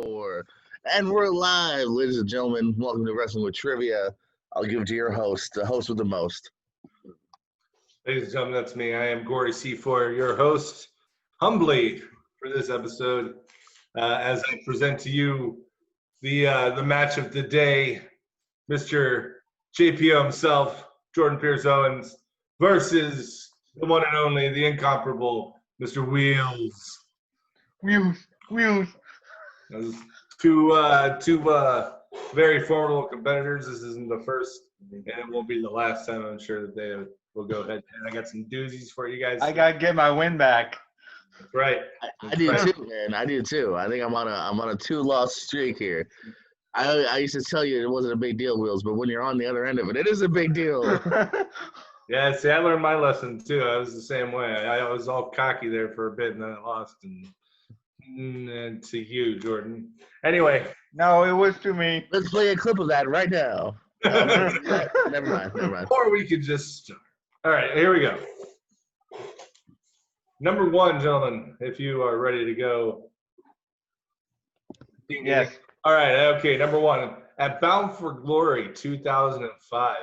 4. And we're live, ladies and gentlemen. Welcome to Wrestling with Trivia. I'll give it to your host, the host with the most. Ladies and gentlemen, that's me. I am Gory C4, your host, humbly for this episode, as I present to you the match of the day, Mr. JPO himself, Jordan Pierce Owens, versus the one and only, the incomparable, Mr. Wheels. Wheels. Those two very formidable competitors. This isn't the first, and it won't be the last time. I'm sure that they will go ahead. And I got some doozies for you guys. I gotta get my win back. That's right. I do too, man. I do too. I think I'm on a 2-loss streak here. I used to tell you it wasn't a big deal, Wheels, but when you're on the other end of it, it is a big deal. Yeah, see, I learned my lesson too. I was the same way. I was all cocky there for a bit, and then I lost. And to you, Jordan. Anyway. No, it was to me. Let's play a clip of that right now. Never mind. Or we could just start. All right, here we go. Number 1, gentlemen, if you are ready to go. Yes. All right, okay, number 1. At Bound for Glory 2005,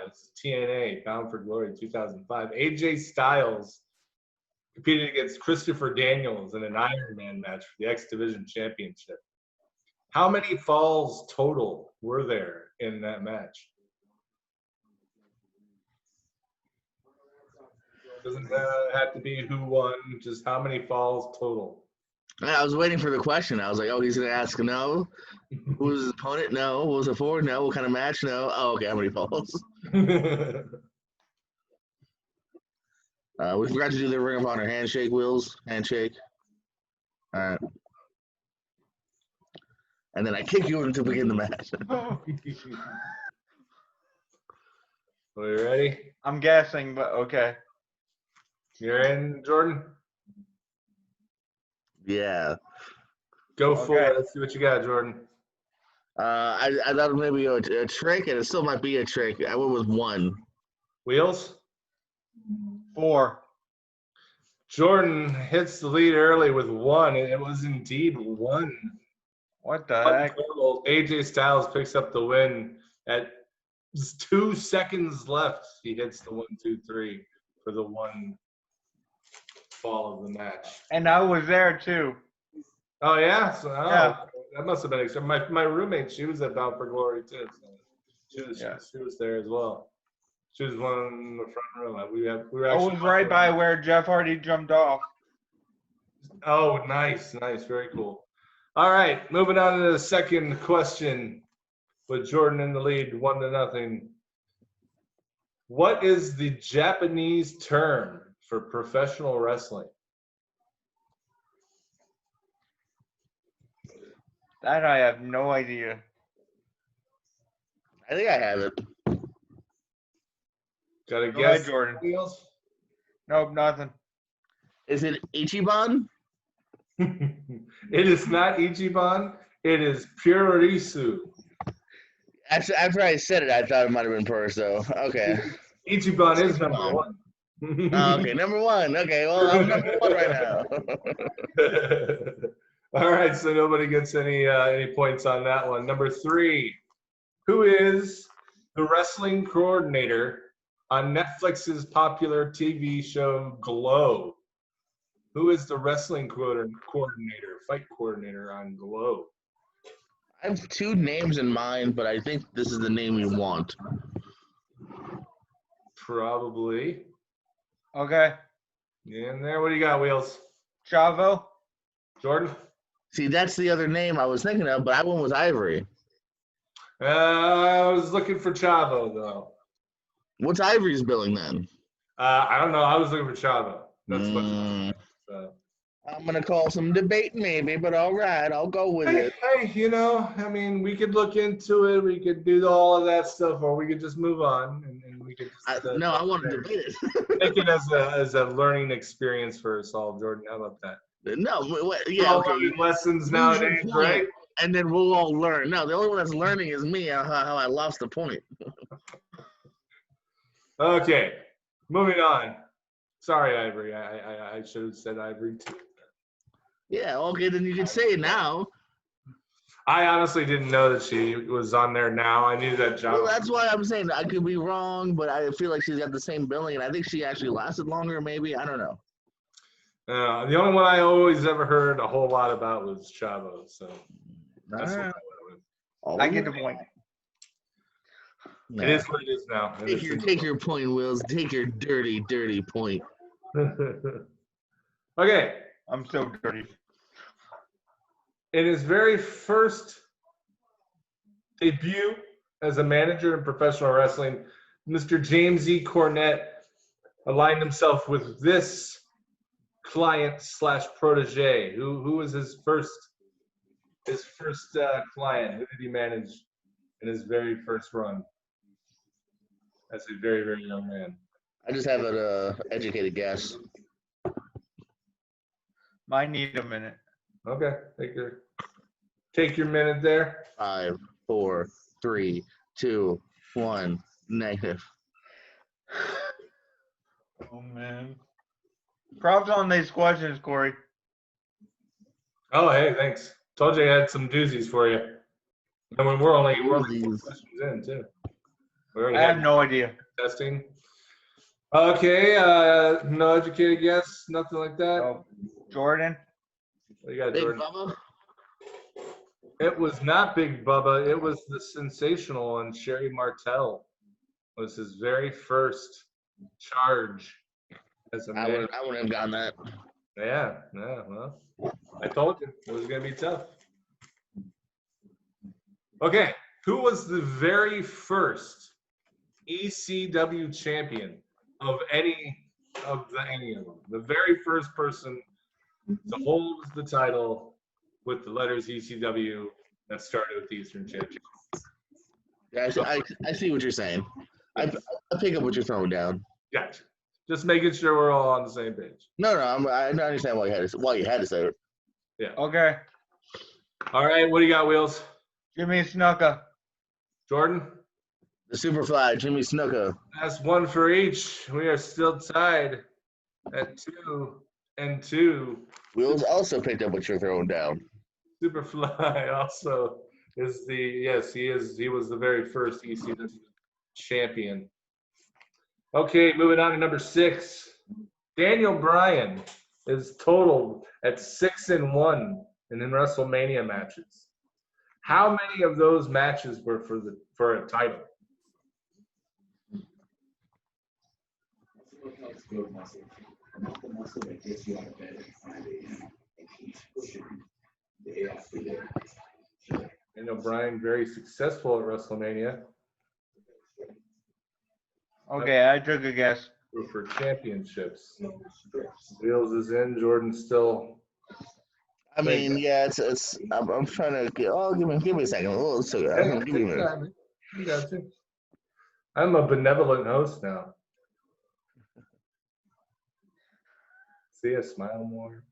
TNA Bound for Glory 2005, AJ Styles competed against Christopher Daniels in an Iron Man match for the X Division Championship. How many falls total were there in that match? Doesn't have to be who won, just how many falls total. I was waiting for the question. I was like, oh, he's going to ask no. Who was his opponent? No. What was it for? No. What kind of match? No. Oh, okay. How many falls? We forgot to do the Ring of Honor handshake, Wheels. Handshake. All right. And then I kick you in to begin the match. Are you ready? I'm guessing, but okay. You're in, Jordan? Yeah. Go for it. Let's see what you got, Jordan. I thought maybe a trick, and it still might be a trick. I went with 1. Wheels? 4. Jordan hits the lead early with 1, and it was indeed 1. What the heck? AJ Styles picks up the win at 2 seconds left. He hits the 1, 2, 3 for the 1 fall of the match. And I was there too. Oh yeah, so yeah. That must have been extra. My roommate, she was at Bound for Glory too. So she was there as well. She was one in the front row. We were I actually was right by where Jeff Hardy jumped off. Oh, nice, very cool. All right, moving on to the second question with Jordan in the lead, 1-0. What is the Japanese term for professional wrestling? That I have no idea. I think I have it. Got a Go guess, ahead, Jordan. Wheels? Nope, nothing. Is it Ichiban? It is not Ichiban. It is Purorisu. After I said it, I thought it might have been first, though. Okay. Ichiban is number 1. Okay, number 1. Okay, well, I'm number 1 right now. All right, so nobody gets any points on that one. Number 3, who is the wrestling coordinator on Netflix's popular TV show Glow? Who is the wrestling fight coordinator on Glow? I have 2 names in mind, but I think this is the name you want. Probably. Okay. In there, what do you got, Wheels? Chavo? Jordan? See, that's the other name I was thinking of, but I went with Ivory. I was looking for Chavo, though. What's Ivory's billing then? I don't know. I was looking for Chavo. That's what. I'm going to call some debate maybe, but all right, I'll go with it. Hey, I mean, we could look into it. We could do all of that stuff, or we could just move on. And we could just, no, I want to debate it. Make it as a learning experience for us all, Jordan. How about that? No, yeah, okay. Lessons nowadays, right? And then we'll all learn. No, the only one that's learning is me, how I lost the point. Okay, moving on. Sorry, Ivory. I should have said Ivory too. Yeah, okay, then you can say it now. I honestly didn't know that she was on there now. I knew that Well, Java. that's why I'm saying I could be wrong, but I feel like she's got the same billing, and I think she actually lasted longer. Maybe I don't know. The only one I always ever heard a whole lot about was Chavo. So that's what I went with. I get the point. Nah. It is what it is now. and it's in the Take your point, Wills. Take your dirty, dirty point. book. Okay. I'm so dirty. In his very first debut as a manager in professional wrestling, Mr. James E. Cornette aligned himself with this client / protege. Who was his first client? Who did he manage in his very first run as a very, very young man? I just have an educated guess. Might need a minute. Okay, take your minute there. 5, 4, 3, 2, 1, negative. Oh man. Props on these questions, Corey. Oh, hey, thanks. Told you I had some doozies for you. And when we're only 4 Doozies. questions in too. We already I have no idea. testing. Okay, no educated guess, nothing like that. Oh, Jordan. What you got, Big Jordan? Bubba? It was not Big Bubba. It was the sensational one. Sherry Martel was his very first charge as a I man. wouldn't have gotten that. Yeah, well, I told you it was going to be tough. Okay, who was the very first ECW champion of any of them? The very first person to hold the title with the letters ECW that started with the Eastern Championship. Yeah, I see what you're saying. I pick up what you're throwing down. Gotcha. Just making sure we're all on the same page. No, I understand why you had to say it. Yeah. Okay. All right, what do you got, Wheels? Jimmy Snuka. Jordan? The Superfly, Jimmy Snuka. That's one for each. We are still tied at 2-2. Wheels also picked up what you're throwing down. Superfly also is he was the very first ECW champion. Okay, moving on to number 6. Daniel Bryan is totaled at 6-1 in WrestleMania matches. How many of those matches were for a title? Daniel Bryan very successful at WrestleMania. Okay, I took a guess. For championships. Wheels is in. Jordan's still. I mean, yeah, it's. I'm trying to get. Oh, give me a second. Oh, so give me a minute. You got to. I'm a benevolent host now. See, I smile more.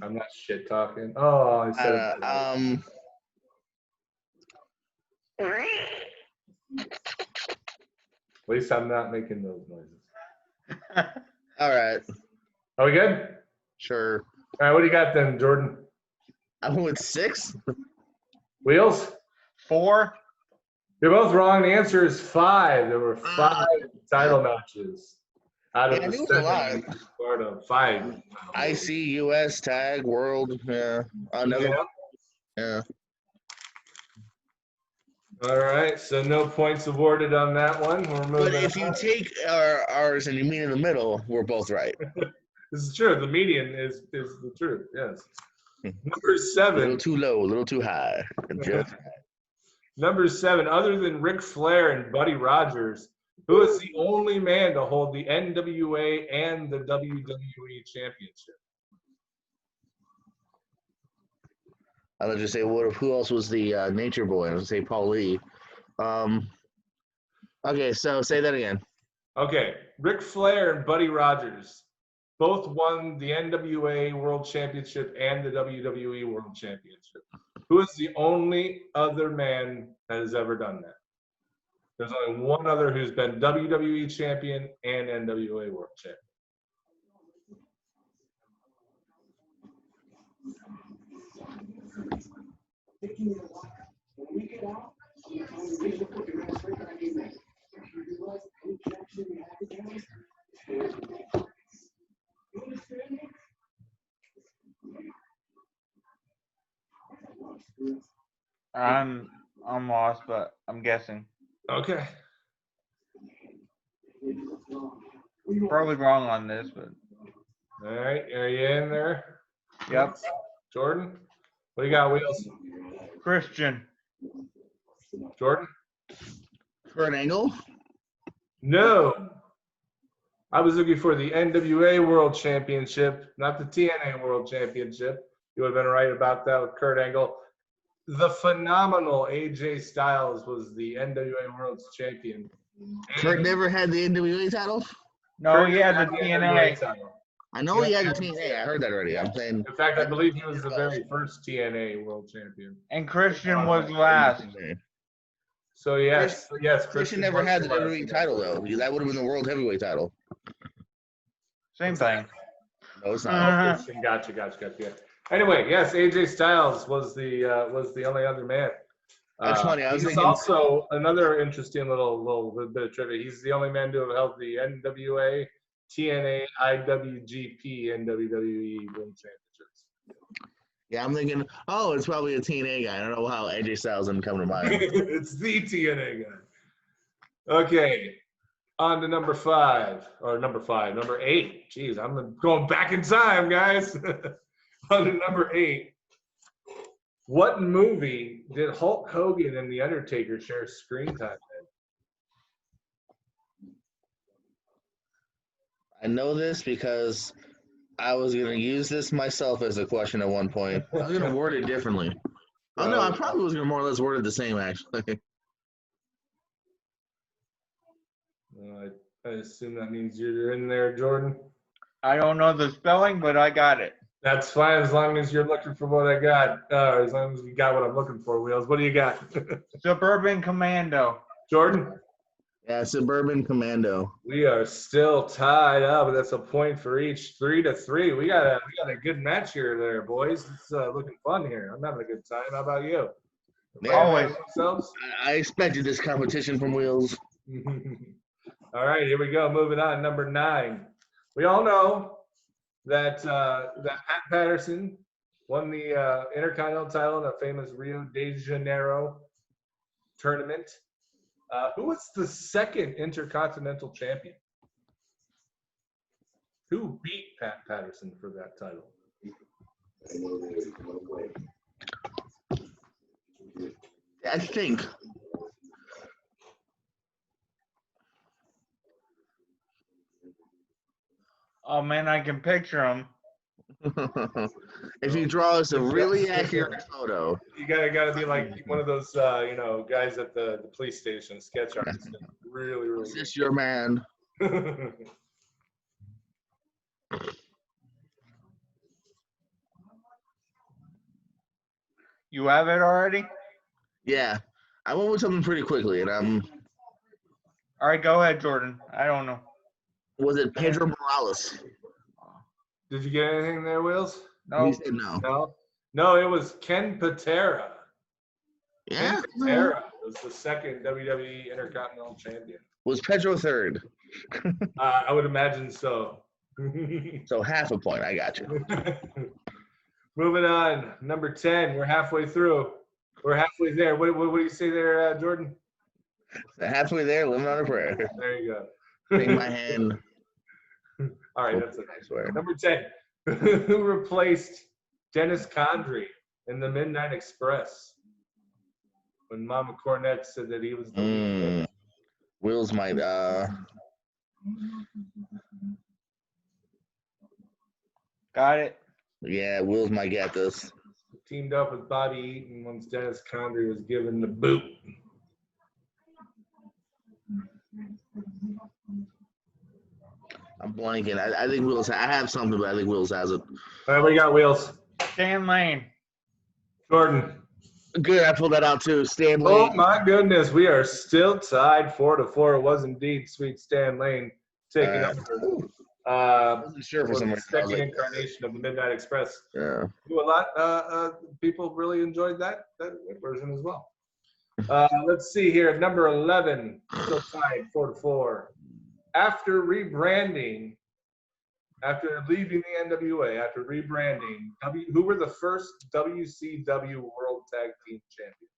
I'm not shit talking. Oh, I said it. At least I'm not making those noises. All right. Are we good? Sure. All right, what do you got then, Jordan? I went 6. Wheels? 4. You're both wrong. The answer is 5. There were 5 title matches out of the 7 part of 5. IC, US, Tag, World, yeah. Another one. Yeah. All right, so no points awarded on that one. We're moving. But if you take ours and you meet in the middle, we're both right. This is true. The median is the truth. Yes. Number 7. A little too low, a little too high. Just Number 7. Other than Ric Flair and Buddy Rogers, who is the only man to hold the NWA and the WWE championship? I was just say, who else was the Nature Boy? I was gonna say Paul Lee. Okay, so say that again. Okay, Ric Flair and Buddy Rogers both won the NWA World Championship and the WWE World Championship. Who is the only other man that has ever done that? There's only one other who's been WWE Champion and NWA World Champion. I'm lost, but I'm guessing. Okay. Probably wrong on this, but All right. Are you in there? yep. Jordan? What do you got, Wheels? Christian. Jordan? Kurt Angle? No. I was looking for the NWA World Championship, not the TNA World Championship. You would have been right about that with Kurt Angle. The phenomenal AJ Styles was the NWA World Champion. Kurt never had the NWA title? No, Kurt he had the NWA TNA. title. I know he had the TNA. I heard that already. I'm saying. In fact, I believe he was the very first TNA World Champion. And Christian was last. So yes, Christian never had the WWE title though. That would have been the World Heavyweight title. Same thing. No, it's not. Gotcha. Anyway, yes, AJ Styles was the only other man. That's funny. I was he's thinking. Also another interesting little bit of trivia. He's the only man to have held the NWA, TNA, IWGP, and WWE World Championships. Yeah, I'm thinking. Oh, it's probably a TNA guy. I don't know how AJ Styles didn't come to mind. It's the TNA guy. Okay. On to number 8. Jeez, I'm going back in time, guys. On to number 8. What movie did Hulk Hogan and The Undertaker share screen time in? I know this because I was going to use this myself as a question at one point. I was going to word it differently. Oh, no, I probably was going to more or less word it the same, actually. I assume that means you're in there, Jordan. I don't know the spelling, but I got it. That's fine as long as you're looking for what I got. As long as you got what I'm looking for, Wheels. What do you got? Suburban Commando. Jordan? Yeah, Suburban Commando. We are still tied up. That's a point for each. 3-3. We got a good match here, there, boys. It's looking fun here. I'm having a good time. How about you? Yeah, Always. I expected this competition from Wheels. All right, here we go. Moving on, number 9. We all know that Pat Patterson won the Intercontinental title in a famous Rio de Janeiro tournament. Who was the second Intercontinental champion? Who beat Pat Patterson for that title? I think. Oh man, I can picture him. If you draw us a really accurate photo. You gotta be like one of those guys at the police station, sketch artist. Really. Is this your man? You have it already? Yeah. I went with something pretty quickly, and All right, go ahead, Jordan. I don't know. was it Pedro Morales? Did you get anything there, Wills? No. He said no. No, it was Ken Patera. Yeah. Ken Patera was the second WWE Intercontinental Champion. Was Pedro third? I would imagine so. So half a point. I got you. Moving on, number 10. We're halfway through. We're halfway there. What do you say there, Jordan? Halfway there, living on a prayer. There you go. Take my hand. All right, that's it. I swear. Number 10. Who replaced Dennis Condrey in the Midnight Express when Mama Cornette said that he was the lead? Will's might Got it. yeah, Will's might get this. Teamed up with Bobby Eaton once Dennis Condrey was given the boot. I'm blanking. I think Will's. I have something, but I think Will's has it. All right, we got Wheels. Stan Lane. Jordan. Good. I pulled that out too. Stan Oh Lane. my goodness, we are still tied 4-4. It was indeed sweet Stan Lane taking over I wasn't sure for was some the reason. I was second like, incarnation of the Midnight Express. yeah. Do a lot. People really enjoyed that version as well. Let's see here. Number 11, still tied 4-4. After rebranding, after leaving the NWA, after rebranding, who were the first WCW World Tag Team Champions?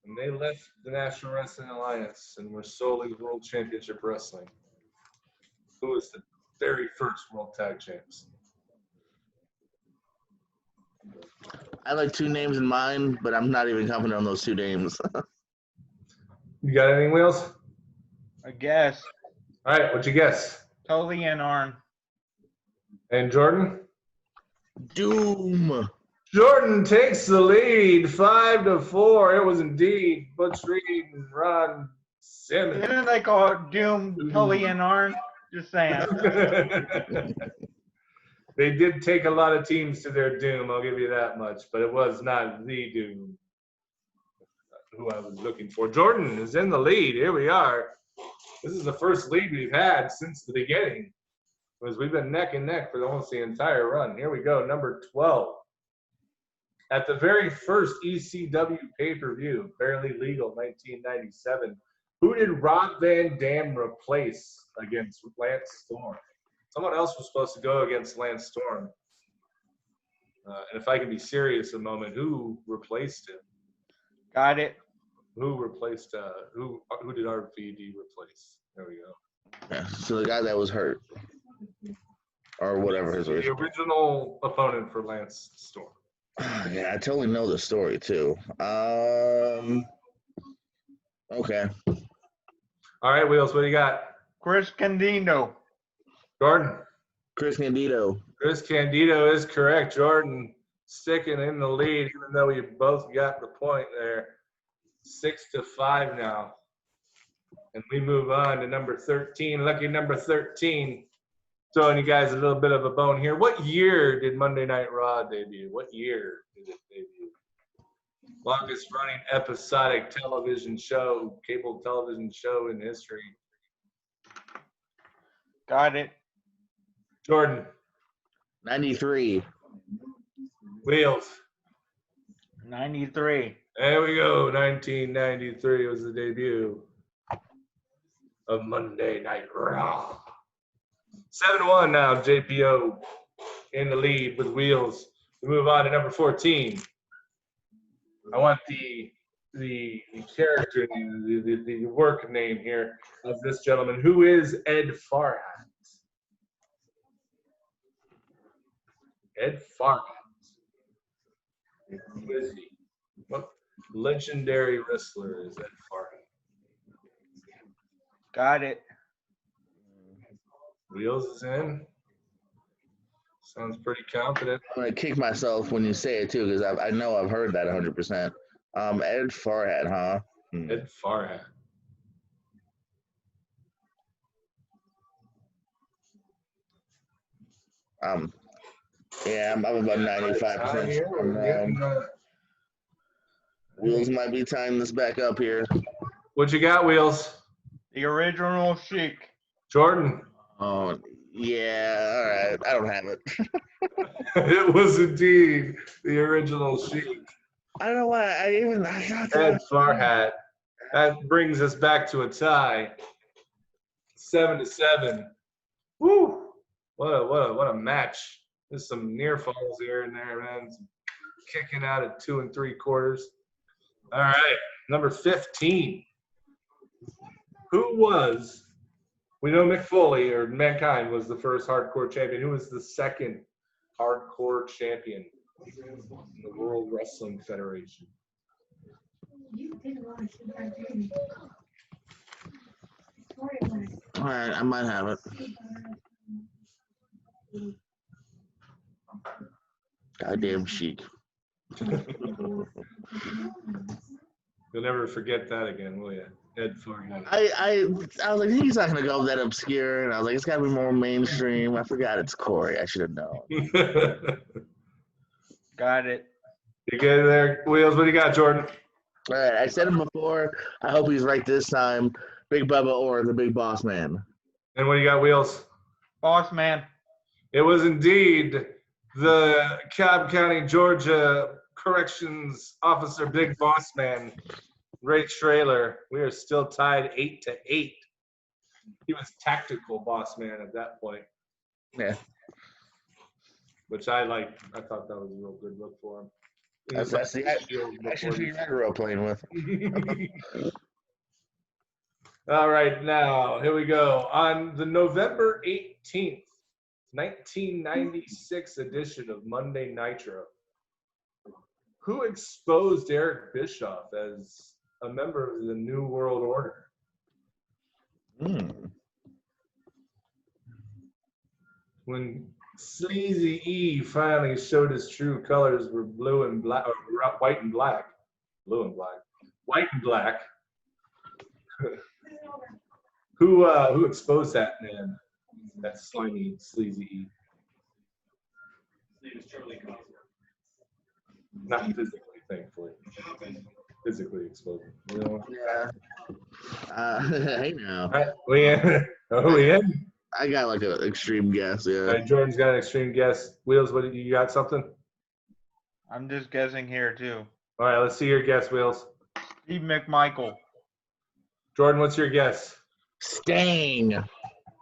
And they left the National Wrestling Alliance and were solely World Championship Wrestling. Who was the very first World Tag Champs? I have like 2 names in mind, but I'm not even confident on those 2 names. You got anything, Wheels? I guess. All right, what'd you guess? Tully and Arn. And Jordan? Doom. Jordan takes the lead, 5-4. It was indeed Butch Reed and Ron Simmons. Didn't they call it Doom, Tully and Arn? Just saying. They did take a lot of teams to their doom, I'll give you that much, but it was not the Doom who I was looking for. Jordan is in the lead. Here we are. This is the first lead we've had since the beginning, because we've been neck and neck for almost the entire run. Here we go, number 12. At the very first ECW pay-per-view, Barely Legal, 1997, who did Rob Van Dam replace against Lance Storm? Someone else was supposed to go against Lance Storm. And if I can be serious a moment, who replaced him? Got it. Who replaced, who did RVD replace? There we go. Yeah, so the guy that was hurt. Or whatever his The original. original opponent for Lance Storm. Yeah, I totally know the story too. Okay. All right, Wheels, what do you got? Chris Candido. Jordan. Chris Candido. Chris Candido is correct. Jordan sticking in the lead, even though you both got the point there. 6-5 now. And we move on to number 13. Lucky number 13. Throwing you guys a little bit of a bone here. What year did Monday Night Raw debut? What year did it debut? Longest running episodic television show, cable television show in history. Got it. Jordan. 93. Wheels. 93. There we go. 1993 was the debut of Monday Night Raw. 7-1 now. JPO in the lead with Wheels. We move on to number 14. I want the character name, the work name here of this gentleman. Who is Ed Farhat? Ed Farhat. Who is he? What legendary wrestler is Ed Farhat? Got it. Wheels is in. Sounds pretty confident. I'm gonna kick myself when you say it too, because I know I've heard that 100%. Ed Farhat, huh? Ed Farhat. Yeah, I'm about 95%. Wheels might be tying this back up here. What you got, Wheels? The original Sheik. Jordan. Oh, yeah, all right. I don't have it. It was indeed the original Sheik. I don't know why I got that. Ed Farhat. That brings us back to a tie. 7-7. Woo! What a match. There's some near falls here and there, man. Some kicking out at 2 3/4. All right, number 15. Who was? We know Mick Foley or Mankind was the first hardcore champion. Who was the second hardcore champion in the World Wrestling Federation? All right, I might have it. Goddamn Sheik. You'll never forget that again, will you? Ed Farhat. I was like, he's not gonna go that obscure, and I was like, it's gotta be more mainstream. I forgot it's Corey. I should have known. Got it. You get there, Wheels. What do you got, Jordan? All right, I said him before. I hope he's right this time. Big Bubba or the Big Boss Man. And what do you got, Wheels? Boss man. It was indeed the Cobb County, Georgia Corrections Officer, Big Boss Man, Ray Trailer. We are still tied 8-8. He was tactical boss man at that point, Yeah, which I liked. I thought that was a real good look for him. He was that's like the shield action before figure I grew up playing with. All right, now here we go. On the November 18th, 1996 edition of Monday Nitro, who exposed Eric Bischoff as a member of the New World Order? When Sleazy E finally showed his true colors were blue and black, or white and black, blue and black, white and black. Who exposed that man? That slimy, sleazy E. His name is Charlie Cosmo. Not physically, thankfully. Physically exposed. You know? Yeah. Hey now. All right, we in? Are we in? I got like an extreme guess. All Yeah. right, Jordan's got an extreme guess. Wheels, what you got? Something? I'm just guessing here too. All right, let's see your guess, Wheels. Steve McMichael. Jordan, what's your guess? Stain.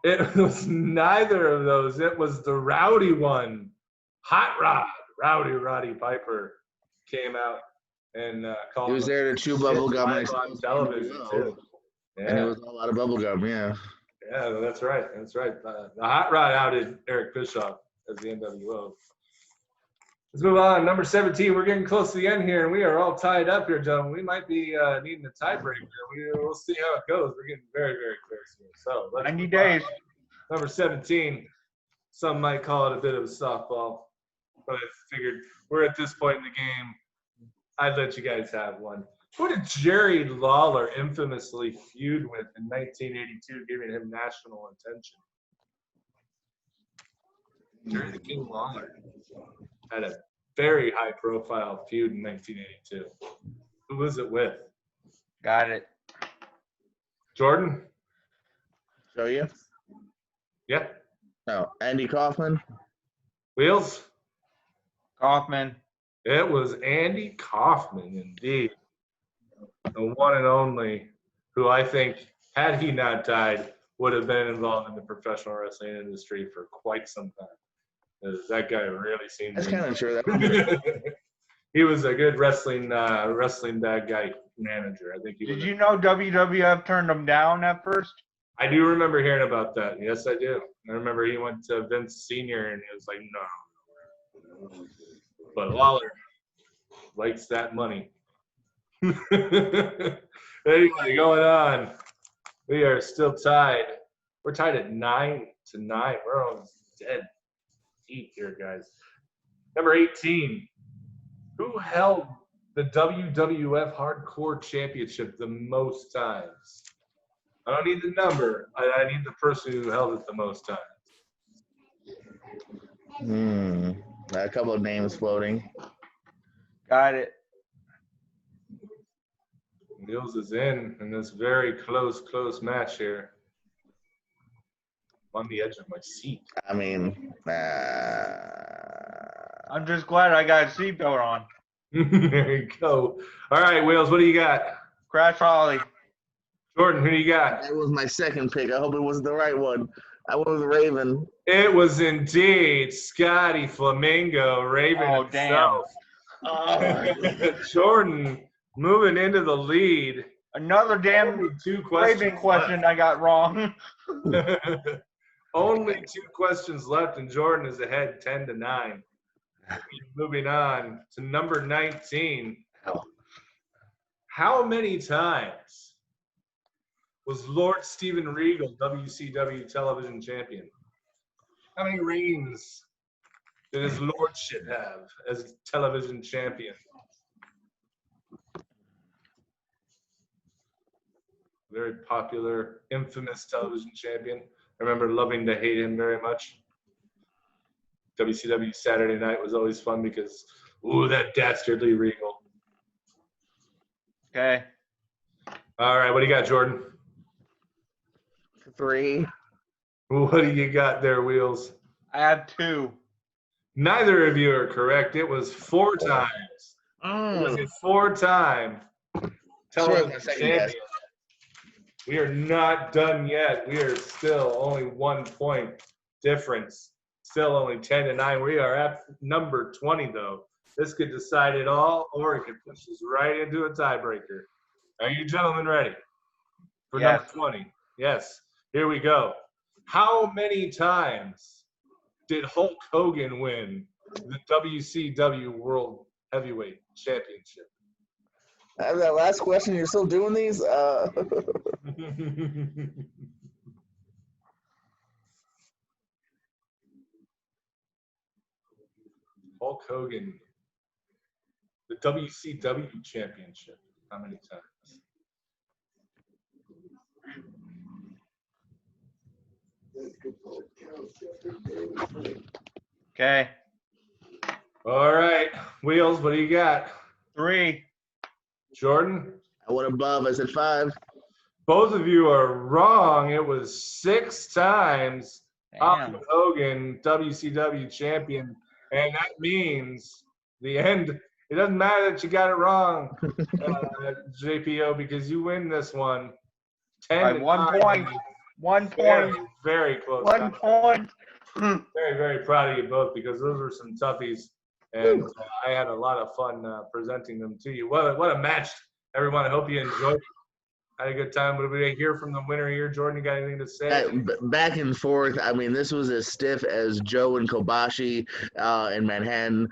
It was neither of those. It was the rowdy one. Hot Rod. Rowdy Roddy Piper came out and called He was him there to chew shit bubble gum live on television, too. And it Yeah. was a lot of bubble gum. Yeah. Yeah, that's right. That's right. The Hot Rod outed Eric Bischoff as the NWO. Let's move on. Number 17. We're getting close to the end here, and we are all tied up here, gentlemen. We might be needing a tiebreaker. We'll see how it goes. We're getting very, very close here. So let's 90 move on. days. Number 17. Some might call it a bit of a softball, but I figured we're at this point in the game. I'd let you guys have one. Who did Jerry Lawler infamously feud with in 1982, giving him national attention? Jerry the King Lawler had a very high-profile feud in 1982. Who was it with? Got it. Jordan? Show you? Yeah. No. Andy Kaufman. Wheels? Kaufman. It was Andy Kaufman, indeed. The one and only, who I think, had he not died, would have been involved in the professional wrestling industry for quite some time. Because that guy really seemed That's to kind of true. he was a good wrestling bad guy manager. I think he Did was. you know WWF turned him down at first? I do remember hearing about that. Yes, I do. I remember he went to Vince Sr. and he was like, no. But Lawler likes that money. Anyway, going on. We are still tied. We're tied at 9-9. We're almost dead heat here, guys. Number 18. Who held the WWF Hardcore Championship the most times? I don't need the number. I need the person who held it the most times. A couple of names floating. Got it. Niels is in this very close match here. I'm on the edge of my seat. I mean, I'm just glad I got a seatbelt on. There you go. All right, Wheels, what do you got? Crash Holly. Jordan, who do you got? that was my second pick. I hope it wasn't the right one. I went with Raven. It was indeed Scotty Flamingo, Raven Oh, himself. Jordan moving into the lead. Another damn Only two questions Raven question I got wrong. Only two questions left, and Jordan is ahead 10-9. Moving on to number 19. How many times was Lord Steven Regal WCW television champion? How many reigns did his lordship have as television champion? Very popular, infamous television champion. I remember loving to hate him very much. WCW Saturday Night was always fun because, ooh, that dastardly Regal. Okay. All right, what do you got, Jordan? 3. What do you got there, Wheels? I have 2. Neither of you are correct. It was 4 times. It was a 4-time television my second champion. guess. We are not done yet. We are still only 1 point difference. Still only 10-9. We are at number 20, though. This could decide it all, or it could push us right into a tiebreaker. Are you gentlemen ready for Yes. number 20? Yes. Here we go. How many times did Hulk Hogan win the WCW World Heavyweight Championship? That last question, you're still doing these? Hulk Hogan, the WCW Championship. How many times? Okay. All right. Wheels, what do you got? 3. Jordan? I went above. I said 5. Both of you are wrong. It was 6 times. Damn. Hulk Hogan, WCW champion. And that means the end. It doesn't matter that you got it wrong, JPO, because you win this one. 10 By 1 point. 1 Very, point. very close. 1 point. Very, very proud of you both because those were some toughies. And I had a lot of fun presenting them to you. What a match, everyone. I hope you enjoyed it. Had a good time. What did we hear from the winner here? Jordan, you got anything to say? Back and forth. I mean, this was as stiff as Joe and Kobashi in Manhattan.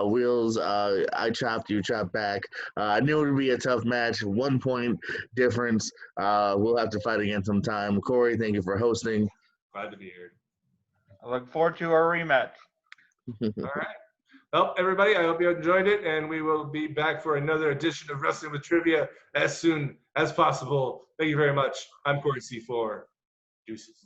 Wheels, I chopped, you chopped back. I knew it would be a tough match. 1 point difference. We'll have to fight again sometime. Corey, thank you for hosting. Glad to be here. I look forward to our rematch. All right. Well, everybody, I hope you enjoyed it, and we will be back for another edition of Wrestling with Trivia as soon as possible. Thank you very much. I'm Corey C4. Deuces.